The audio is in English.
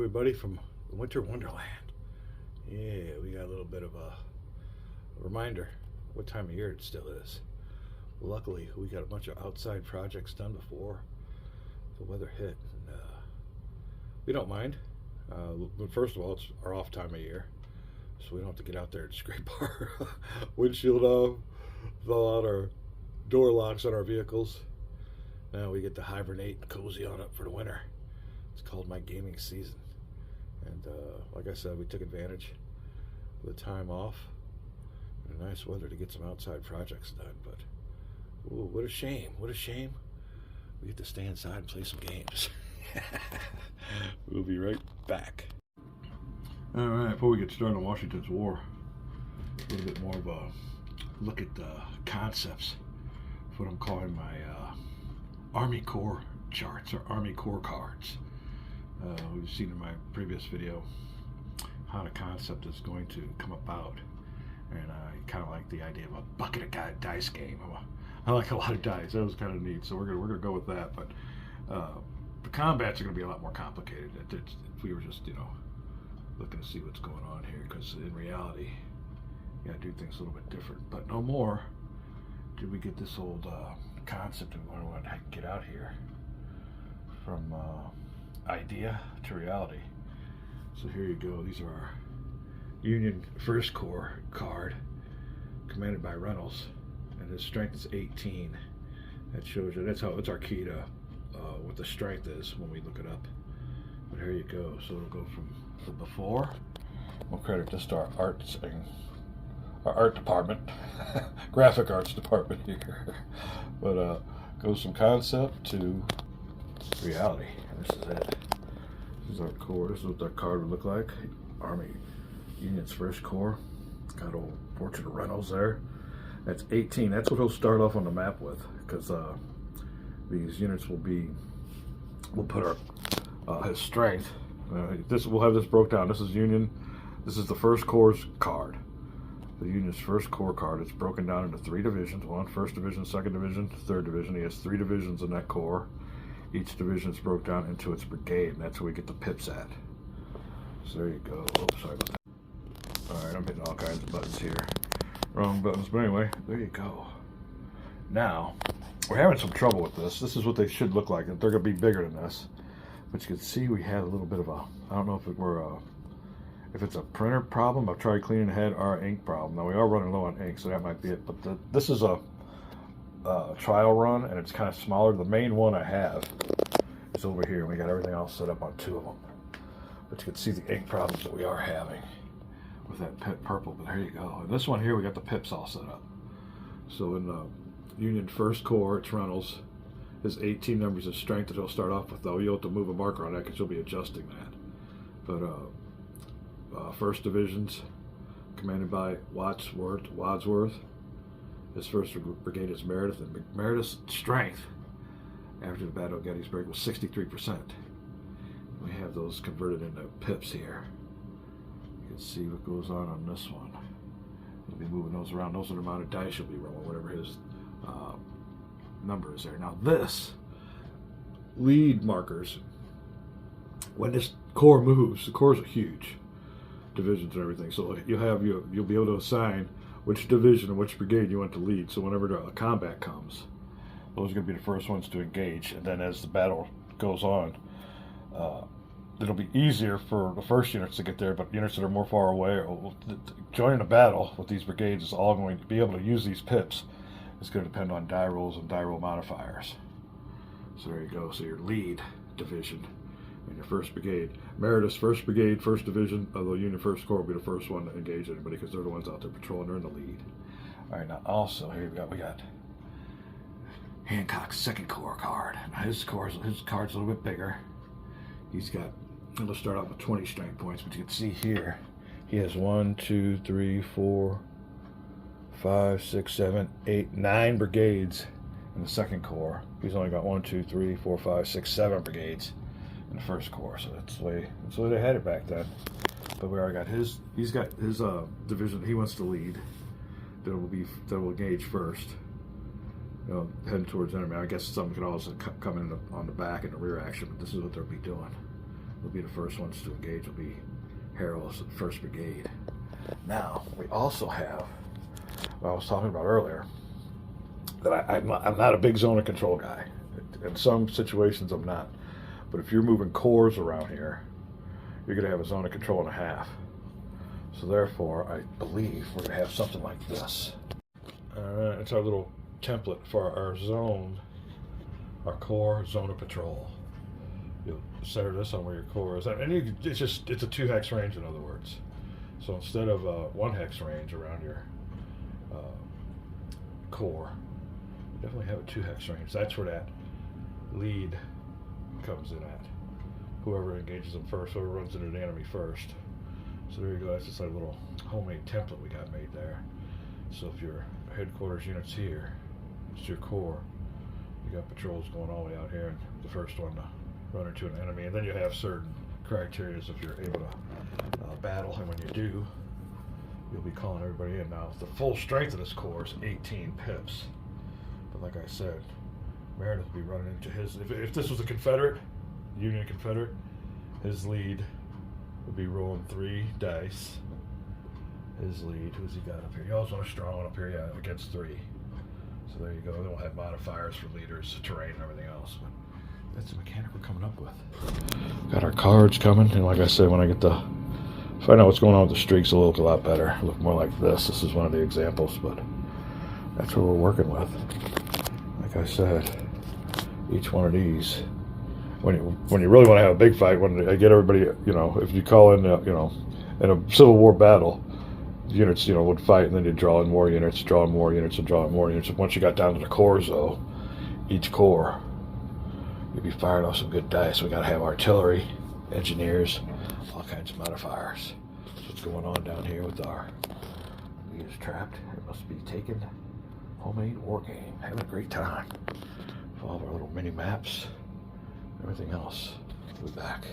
everybody from the Winter Wonderland. Yeah, we got a little bit of a reminder what time of year it still is. Luckily, we got a bunch of outside projects done before the weather hit. And, we don't mind. But first of all, it's our off time of year, so we don't have to get out there and scrape our windshield off, thaw out our door locks on our vehicles. Now we get to hibernate and cozy on up for the winter. It's called my gaming season. And like I said, we took advantage of the time off and nice weather to get some outside projects done. But ooh, what a shame. What a shame. We get to stay inside and play some games. We'll be right back. All right, before we get started on Washington's War, a little bit more of a look at the concepts for what I'm calling my Army Corps charts, or Army Corps cards. We've seen in my previous video how the concept is going to come about, and I kind of like the idea of a bucket of dice game. I like a lot of dice. That was kind of neat, so we're gonna go with that. But the combats are gonna be a lot more complicated. If we were just looking to see what's going on here, because in reality, you gotta do things a little bit different. But no more did we get this old concept of what I want to get out here from idea to reality. So here you go. These are our Union First Corps card, commanded by Reynolds, and his strength is 18. That shows you, that's our key to what the strength is when we look it up. But here you go. So it'll go from the before. We'll credit this to our art department, graphic arts department here. But goes from concept to reality. And this is it. This is our core. This is what that card would look like. Army Union's First Corps. Got old portrait of Reynolds there. That's 18. That's what he'll start off on the map with, because these units we'll put our his strength. We'll have this broke down. This is Union. This is the First Corps card. The Union's First Corps card. It's broken down into 3 divisions. 1, First Division, 2nd Division, 3rd Division. He has 3 divisions in that corps. Each division is broke down into its brigade, and that's where we get the pips at. So there you go. Oops, sorry about that. Alright, I'm hitting all kinds of buttons here. Wrong buttons, but anyway, there you go. Now, we're having some trouble with this. This is what they should look like. They're going to be bigger than this. But you can see we have a little bit of a, I don't know if it's a printer problem, I've tried cleaning the head, or ink problem. Now we are running low on ink, so that might be it. But this is a trial run, and it's kind of smaller. The main one I have is over here. We got everything all set up on 2 of them. But you can see the ink problems that we are having with that pip purple. But there you go. And this one here, we got the pips all set up. So in the Union First Corps, it's Reynolds. His 18 numbers of strength that he'll start off with, though. You'll have to move a marker on that because you'll be adjusting that. But First Division's commanded by Wadsworth. His first brigade is Meredith, and Meredith's strength after the Battle of Gettysburg was 63%. We have those converted into pips here. You can see what goes on this one. We'll be moving those around. Those are the amount of dice you'll be rolling, whatever his number is there. Now this lead markers, when this corps moves, the corps are huge divisions and everything. So you'll be able to assign which division and which brigade you want to lead. So whenever the combat comes, those are going to be the first ones to engage. And then as the battle goes on, it'll be easier for the first units to get there, but units that are more far away, or joining a battle with these brigades is all going to be able to use these pips. It's going to depend on die rolls and die roll modifiers. So there you go. So your lead division and your first brigade. Meredith's first brigade, first division of the Union First Corps will be the first one to engage anybody, because they're the ones out there patrolling. They're in the lead. All right, now also here we got Hancock's Second Corps card. Now his card's a little bit bigger. He'll start out with 20 strength points, but you can see here he has 1, 2, 3, 4, 5, 6, 7, 8, 9 brigades in the Second Corps. He's only got 1, 2, 3, 4, 5, 6, 7 brigades in the First Corps. So that's the way they had it back then. But we already got he's got his division he wants to lead that will engage first. Heading towards enemy. I guess some could also come in on the back and the rear action, but this is what they'll be doing. will be the first ones to engage, will be Harold's 1st Brigade. Now, we also have, what I was talking about earlier, that I'm not a big zone of control guy. In some situations, I'm not. But if you're moving cores around here, you're going to have a zone of control and a half. So therefore, I believe we're going to have something like this. It's our little template for our zone, our core zone of patrol. You'll center this on where your core is. And it's a 2 hex range, in other words. So instead of 1 hex range around your core, you definitely have a 2 hex range. That's where that lead comes in at. Whoever engages them first, whoever runs into the enemy first. So there you go, that's just a little homemade template we got made there. So if your headquarters unit's here, it's your core, you got patrols going all the way out here, and the first one to run into an enemy, and then you have certain criteria if you're able to battle, and when you do, you'll be calling everybody in. Now, the full strength of this core is 18 pips, but like I said, Meredith will be running into his, if this was a Confederate, Union Confederate, his lead would be rolling 3 dice. His lead, who's he got up here? You always want a strong one up here, yeah, against 3. So there you go. Then we'll have modifiers for leaders, terrain, and everything else. But that's the mechanic we're coming up with. Got our cards coming, and like I said, when I get to find out what's going on with the streaks, it'll look a lot better. It'll look more like this. This is one of the examples, but that's what we're working with. Like I said, each one of these, when you really want to have a big fight, when I get everybody, if you call in, in a Civil War battle, units, would fight, and then you draw in more units, draw in more units, and draw in more units. And once you got down to the cores, though, each core, you'd be firing off some good dice. We got to have artillery, engineers, all kinds of modifiers. So what's going on down here with our lead is trapped. It must be taken. Homemade war game. Having a great time. With all of our little mini maps, everything else. We'll be back.